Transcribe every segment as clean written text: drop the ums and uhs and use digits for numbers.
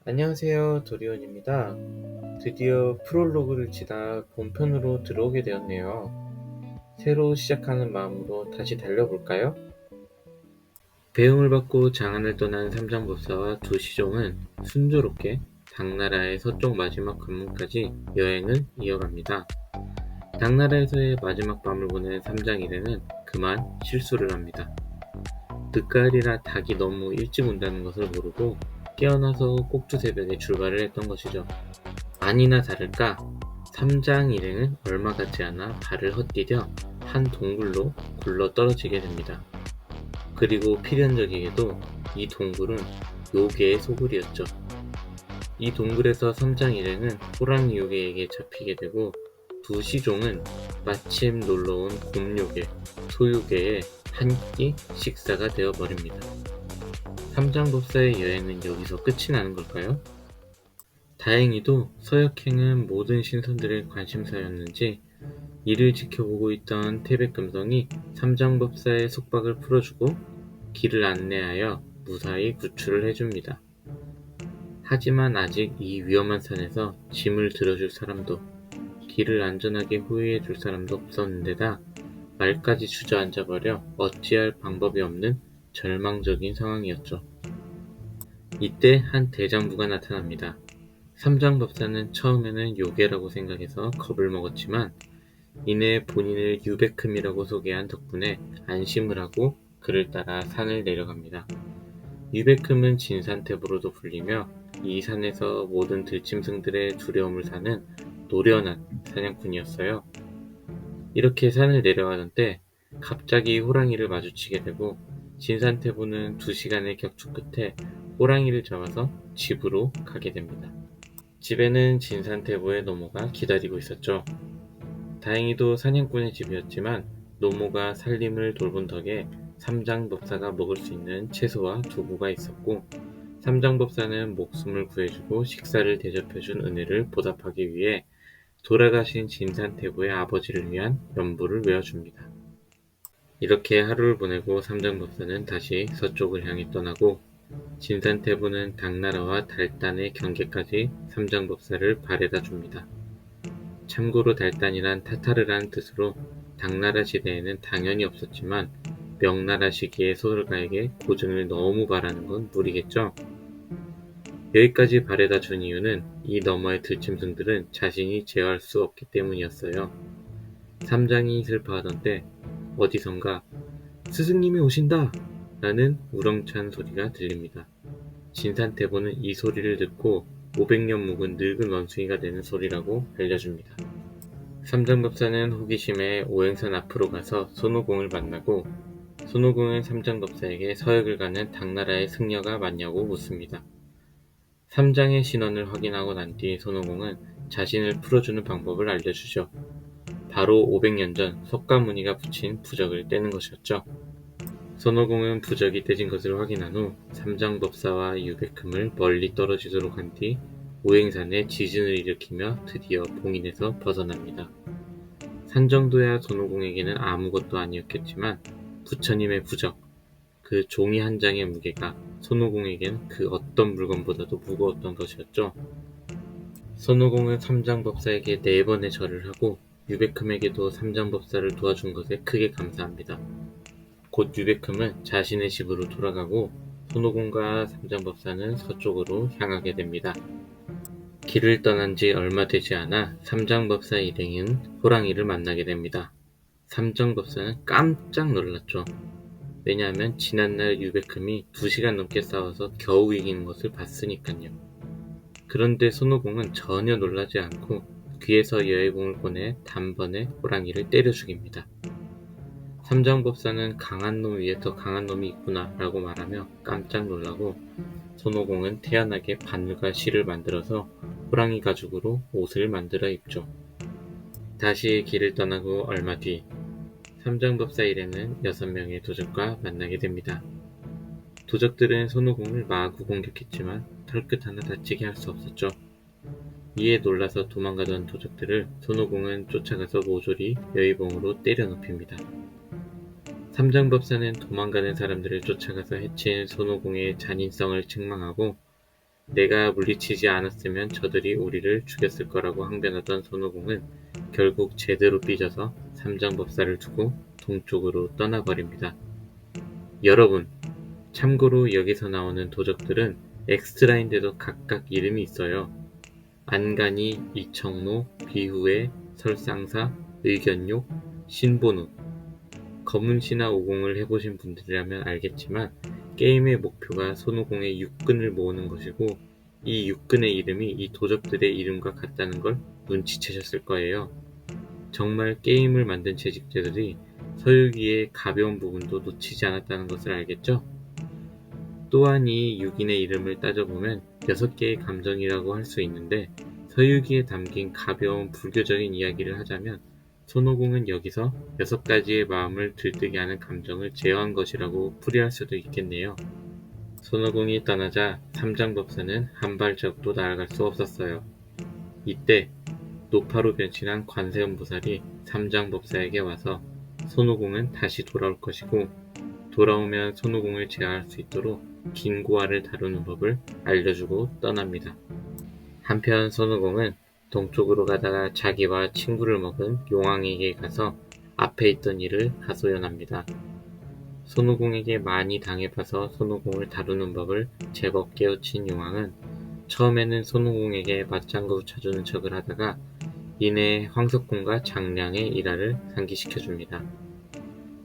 안녕하세요, 도리온입니다. 드디어 프롤로그를 치다 본편으로 들어오게 되었네요. 새로 시작하는 마음으로 다시 달려볼까요? 배웅을 받고 장안을 떠난 삼장법사와 두 시종은 순조롭게 당나라의 서쪽 마지막 관문까지 여행을 이어갑니다. 당나라에서의 마지막 밤을 보낸 삼장 일행은 그만 실수를 합니다. 늦가을이라 닭이 너무 일찍 온다는 것을 모르고 깨어나서 꼭두 새벽에 출발을 했던 것이죠. 아니나 다를까 삼장 일행은 얼마 가지 않아 발을 헛디뎌 한 동굴로 굴러 떨어지게 됩니다. 그리고 필연적이게도 이 동굴은 요괴의 소굴이었죠. 이 동굴에서 삼장 일행은 호랑이 요괴에게 잡히게 되고 두 시종은 마침 놀러온 곰요괴, 소요괴의 한 끼 식사가 되어버립니다. 삼장법사의 여행은 여기서 끝이 나는 걸까요? 다행히도 서역행은 모든 신선들의 관심사였는지 이를 지켜보고 있던 태백금성이 삼장법사의 속박을 풀어주고 길을 안내하여 무사히 구출을 해줍니다. 하지만 아직 이 위험한 산에서 짐을 들어줄 사람도 길을 안전하게 호위해줄 사람도 없었는데다 말까지 주저앉아버려 어찌할 방법이 없는 절망적인 상황이었죠. 이때 한 대장부가 나타납니다. 삼장법사는 처음에는 요괴라고 생각해서 겁을 먹었지만 이내 본인을 유베큼이라고 소개한 덕분에 안심을 하고 그를 따라 산을 내려갑니다. 유베큼은 진산태보로도 불리며 이 산에서 모든 들짐승들의 두려움을 사는 노련한 사냥꾼이었어요. 이렇게 산을 내려가던 때 갑자기 호랑이를 마주치게 되고 진산태보는 2시간의 격투 끝에 호랑이를 잡아서 집으로 가게 됩니다. 집에는 진산태보의 노모가 기다리고 있었죠. 다행히도 사냥꾼의 집이었지만 노모가 살림을 돌본 덕에 삼장법사가 먹을 수 있는 채소와 두부가 있었고 삼장법사는 목숨을 구해주고 식사를 대접해준 은혜를 보답하기 위해 돌아가신 진산태보의 아버지를 위한 연부를 외워줍니다. 이렇게 하루를 보내고 삼장법사는 다시 서쪽을 향해 떠나고 진산태보는 당나라와 달단의 경계까지 삼장법사를 바래다 줍니다. 참고로 달단이란 타타르라는 뜻으로 당나라 시대에는 당연히 없었지만 명나라 시기의 소설가에게 고증을 너무 바라는 건 무리겠죠. 여기까지 바래다 준 이유는 이 너머의 들짐승들은 자신이 제어할 수 없기 때문이었어요. 삼장이 슬퍼하던 때 어디선가 스승님이 오신다! 라는 우렁찬 소리가 들립니다. 진산태보는 이 소리를 듣고 500년 묵은 늙은 원숭이가 되는 소리라고 알려줍니다. 삼장법사는 호기심에 오행산 앞으로 가서 손오공을 만나고 손오공은 삼장법사에게 서역을 가는 당나라의 승려가 맞냐고 묻습니다. 삼장의 신원을 확인하고 난 뒤 손오공은 자신을 풀어주는 방법을 알려주죠. 바로 500년 전 석가모니가 붙인 부적을 떼는 것이었죠. 손오공은 부적이 떼진 것을 확인한 후 삼장법사와 유백금을 멀리 떨어지도록 한 뒤 오행산에 지진을 일으키며 드디어 봉인에서 벗어납니다. 산 정도야 손오공에게는 아무것도 아니었겠지만 부처님의 부적, 그 종이 한 장의 무게가 손오공에겐 그 어떤 물건보다도 무거웠던 것이었죠. 손오공은 삼장법사에게 4번의 절을 하고 유백금에게도 삼장법사를 도와준 것에 크게 감사합니다. 곧 유백금은 자신의 집으로 돌아가고 손오공과 삼장법사는 서쪽으로 향하게 됩니다. 길을 떠난 지 얼마 되지 않아 삼장법사 일행은 호랑이를 만나게 됩니다. 삼장법사는 깜짝 놀랐죠. 왜냐하면 지난날 유백금이 2시간 넘게 싸워서 겨우 이기는 것을 봤으니까요. 그런데 손오공은 전혀 놀라지 않고 귀에서 여의봉을 꺼내 단번에 호랑이를 때려 죽입니다. 삼장법사는 강한 놈 위에 더 강한 놈이 있구나 라고 말하며 깜짝 놀라고 손오공은 태연하게 바늘과 실을 만들어서 호랑이 가죽으로 옷을 만들어 입죠. 다시 길을 떠나고 얼마 뒤 삼장법사 일행은 6명의 도적과 만나게 됩니다. 도적들은 손오공을 마구 공격했지만 털끝 하나 다치게 할 수 없었죠. 이에 놀라서 도망가던 도적들을 손오공은 쫓아가서 모조리 여의봉으로 때려 눕힙니다. 삼장법사는 도망가는 사람들을 쫓아가서 해친 손오공의 잔인성을 책망하고 내가 물리치지 않았으면 저들이 우리를 죽였을 거라고 항변하던 손오공은 결국 제대로 삐져서 삼장법사를 두고 동쪽으로 떠나버립니다. 여러분, 참고로 여기서 나오는 도적들은 엑스트라인데도 각각 이름이 있어요. 안간희, 이청로, 비후회, 설상사, 의견욕, 신본우. 검은시나 오공을 해보신 분들이라면 알겠지만 게임의 목표가 손오공의 육근을 모으는 것이고 이 육근의 이름이 이 도적들의 이름과 같다는 걸 눈치채셨을 거예요. 정말 게임을 만든 제작자들이 서유기의 가벼운 부분도 놓치지 않았다는 것을 알겠죠? 또한 이 6인의 이름을 따져보면 6개의 감정이라고 할 수 있는데 서유기에 담긴 가벼운 불교적인 이야기를 하자면 손오공은 여기서 6가지의 마음을 들뜨게 하는 감정을 제어한 것이라고 풀이할 수도 있겠네요. 손오공이 떠나자 삼장법사는 한 발자국도 나아갈 수 없었어요. 이때 노파로 변신한 관세음보살이 삼장법사에게 와서 손오공은 다시 돌아올 것이고 돌아오면 손오공을 제어할 수 있도록 긴고아를 다루는 법을 알려주고 떠납니다. 한편 손오공은 동쪽으로 가다가 자기와 친구를 먹은 용왕에게 가서 앞에 있던 일을 하소연합니다. 손오공에게 많이 당해봐서 손오공을 다루는 법을 제법 깨우친 용왕은 처음에는 손오공에게 맞장구 쳐주는 척을 하다가 이내 황석공과 장량의 일화를 상기시켜줍니다.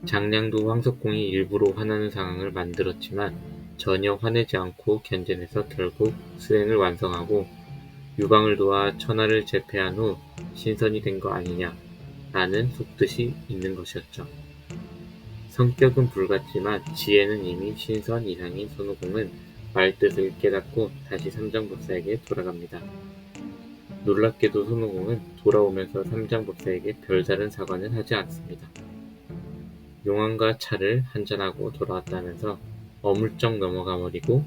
장량도 황석공이 일부러 화나는 상황을 만들었지만 전혀 화내지 않고 견뎌내서 결국 수행을 완성하고 유방을 도와 천하를 제패한 후 신선이 된 거 아니냐 라는 속뜻이 있는 것이었죠. 성격은 불같지만 지혜는 이미 신선 이상인 손오공은 말뜻을 깨닫고 다시 삼장법사에게 돌아갑니다. 놀랍게도 손오공은 돌아오면서 삼장법사에게 별다른 사과는 하지 않습니다. 용왕과 차를 한잔하고 돌아왔다면서 어물쩍 넘어가 버리고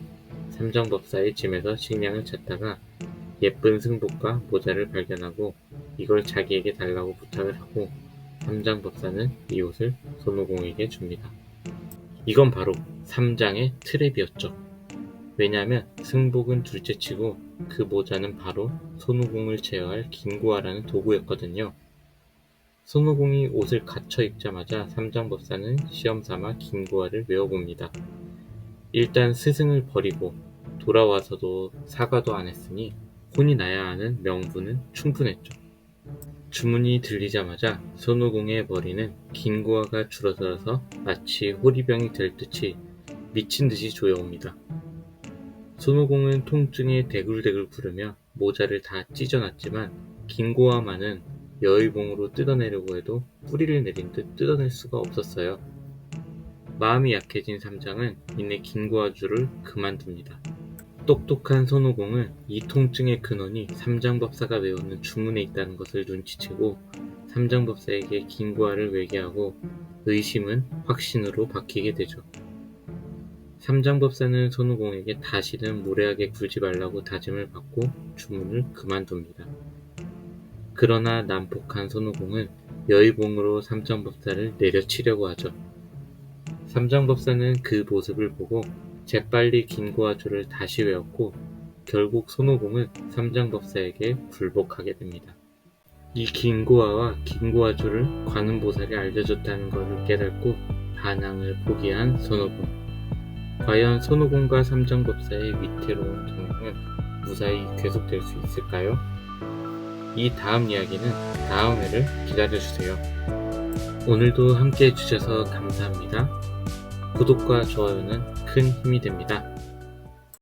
삼장법사의 짐에서 식량을 찾다가 예쁜 승복과 모자를 발견하고 이걸 자기에게 달라고 부탁을 하고 삼장법사는 이 옷을 손오공에게 줍니다. 이건 바로 삼장의 트랩이었죠. 왜냐하면 승복은 둘째치고 그 모자는 바로 손오공을 제어할 긴고아라는 도구였거든요. 손오공이 옷을 갖춰 입자마자 삼장법사는 시험삼아 긴고아를 외워봅니다. 일단 스승을 버리고 돌아와서도 사과도 안 했으니 혼이 나야 하는 명분은 충분했죠. 주문이 들리자마자 손오공의 머리는 긴고아가 줄어들어서 마치 호리병이 될 듯이 미친 듯이 조여옵니다. 손오공은 통증에 대굴대굴 구르며 모자를 다 찢어놨지만 긴고아만은 여의봉으로 뜯어내려고 해도 뿌리를 내린 듯 뜯어낼 수가 없었어요. 마음이 약해진 삼장은 이내 긴고아줄을 그만둡니다. 똑똑한 손오공은 이 통증의 근원이 삼장법사가 외우는 주문에 있다는 것을 눈치채고 삼장법사에게 긴고아를 외게하고 의심은 확신으로 바뀌게 되죠. 삼장법사는 손오공에게 다시는 무례하게 굴지 말라고 다짐을 받고 주문을 그만둡니다. 그러나 난폭한 손오공은 여의봉으로 삼장법사를 내려치려고 하죠. 삼장법사는 그 모습을 보고 재빨리 긴고아줄을 다시 외웠고 결국 손오공은 삼장법사에게 굴복하게 됩니다. 이 긴고아와 긴고아줄을 관음보살이 알려줬다는 것을 깨닫고 반항을 포기한 손오공. 과연 손오공과 삼장법사의 위태로운 동행은 무사히 계속될 수 있을까요? 이 다음 이야기는 다음 회를 기다려주세요. 오늘도 함께 해주셔서 감사합니다. 구독과 좋아요는 큰 힘이 됩니다.